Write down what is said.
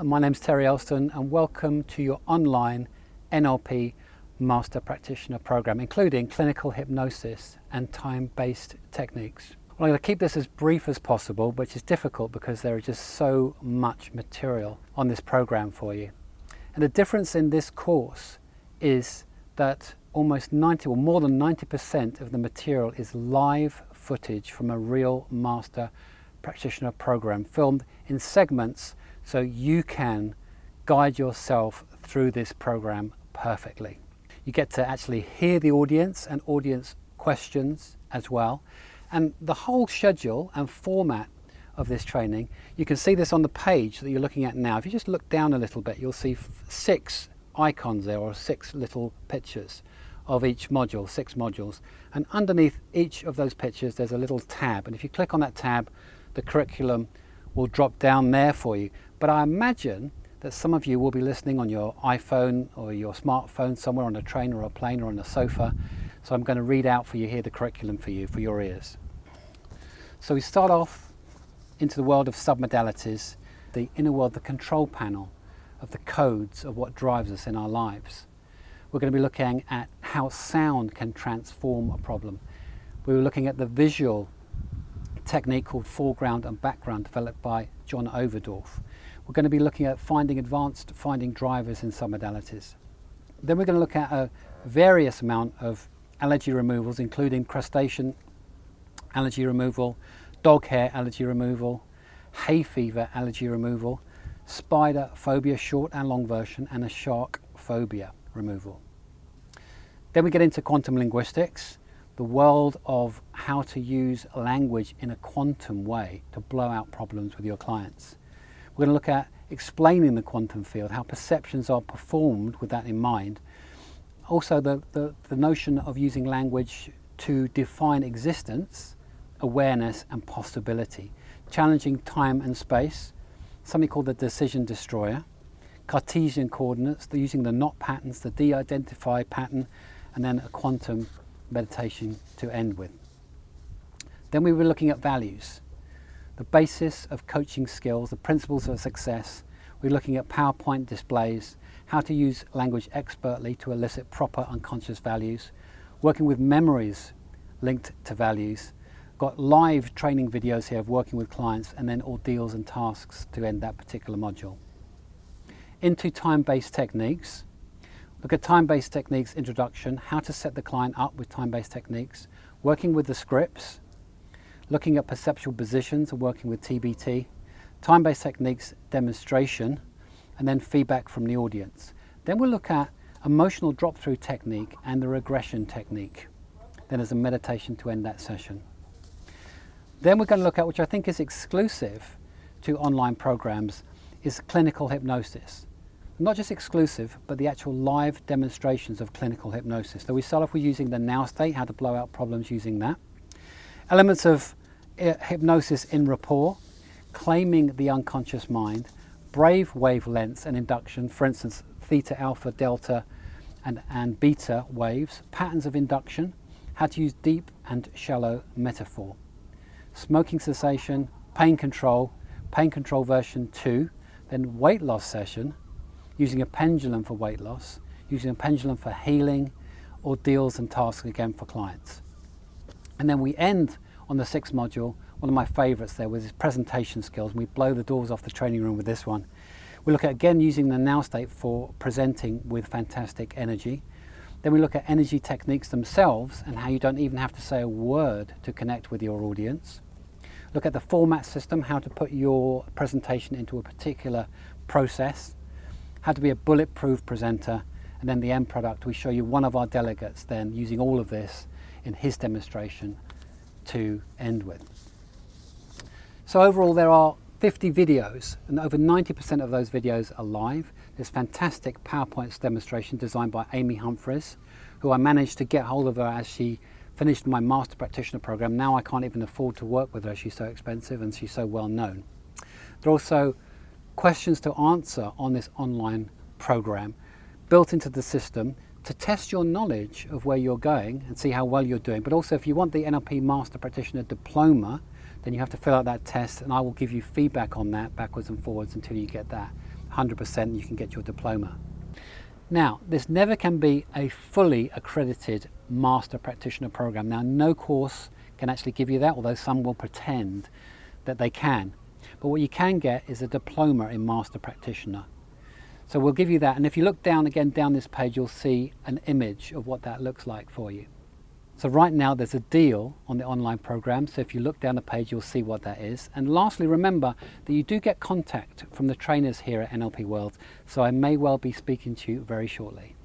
My name's Terry Elston and welcome to your online NLP Master Practitioner program, including clinical hypnosis and time-based techniques. Well, I'm going to keep this as brief as possible, which is difficult because there is just so much material on this program for you. And the difference in this course is that almost 90 or more than 90% of the material is live footage from a real Master Practitioner program filmed in segments so you can guide yourself through this program perfectly. You get to actually hear the audience and audience questions as well. And the whole schedule and format of this training, you can see this on the page that you're looking at now. If you just look down a little bit, you'll see 6 icons there, or 6 little pictures of each module, 6 modules. And underneath each of those pictures, there's a little tab. And if you click on that tab, the curriculum will drop down there for you. But I imagine that some of you will be listening on your iPhone or your smartphone somewhere on a train or a plane or on a sofa. So I'm going to read out for you here the curriculum for you, for your ears. So we start off into the world of submodalities, the inner world, the control panel of the codes of what drives us in our lives. We're going to be looking at how sound can transform a problem. We were looking at the visual technique called foreground and background, developed by John Overdorf. We're going to be looking at finding drivers in submodalities. Then we're going to look at a various amount of allergy removals, including crustacean allergy removal, dog hair allergy removal, hay fever allergy removal, spider phobia, short and long version, and a shark phobia removal. Then we get into quantum linguistics, the world of how to use language in a quantum way to blow out problems with your clients. We're going to look at explaining the quantum field, how perceptions are performed with that in mind. Also the notion of using language to define existence, awareness and possibility. Challenging time and space, something called the decision destroyer. Cartesian coordinates, using the knot patterns, the de-identify pattern, and then a quantum meditation to end with. Then we were looking at values, the basis of coaching skills, the principles of success. We're looking at PowerPoint displays, how to use language expertly to elicit proper unconscious values, working with memories linked to values. Got live training videos here of working with clients, and then ordeals and tasks to end that particular module. Into time-based techniques. Look at time-based techniques introduction, how to set the client up with time-based techniques, working with the scripts, looking at perceptual positions and working with TBT, time-based techniques demonstration, and then feedback from the audience. Then we'll look at emotional drop-through technique and the regression technique. Then there's a meditation to end that session. Then we're going to look at, which I think is exclusive to online programs, is clinical hypnosis. Not just exclusive, but the actual live demonstrations of clinical hypnosis. So we start off with using the now state, how to blow out problems using that. Elements of hypnosis in rapport, claiming the unconscious mind, brave wavelengths and induction, for instance, theta, alpha, delta, and beta waves, patterns of induction, how to use deep and shallow metaphor. Smoking cessation, pain control version 2, then weight loss session, using a pendulum for weight loss, using a pendulum for healing, ordeals and tasks again for clients. And then we end on the 6th module, one of my favorites there, with his presentation skills. We blow the doors off the training room with this one. We look at, again, using the now state for presenting with fantastic energy. Then we look at energy techniques themselves and how you don't even have to say a word to connect with your audience. Look at the format system, how to put your presentation into a particular process, how to be a bulletproof presenter, and then the end product. We show you one of our delegates then using all of this in his demonstration to end with. So overall there are 50 videos, and over 90% of those videos are live. There's fantastic PowerPoint demonstration designed by Amy Humphries, who I managed to get hold of her as she finished my Master Practitioner program. Now I can't even afford to work with her, she's so expensive and she's so well known. There are also questions to answer on this online program built into the system to test your knowledge of where you're going and see how well you're doing. But also, if you want the NLP Master Practitioner Diploma, then you have to fill out that test, and I will give you feedback on that backwards and forwards until you get that. 100% you can get your diploma. Now, this never can be a fully accredited Master Practitioner program. Now, no course can actually give you that, although some will pretend that they can. But what you can get is a diploma in Master Practitioner. So we'll give you that, and if you look down this page, you'll see an image of what that looks like for you. So right now there's a deal on the online program, so if you look down the page you'll see what that is. And lastly, remember that you do get contact from the trainers here at NLP World, so I may well be speaking to you very shortly.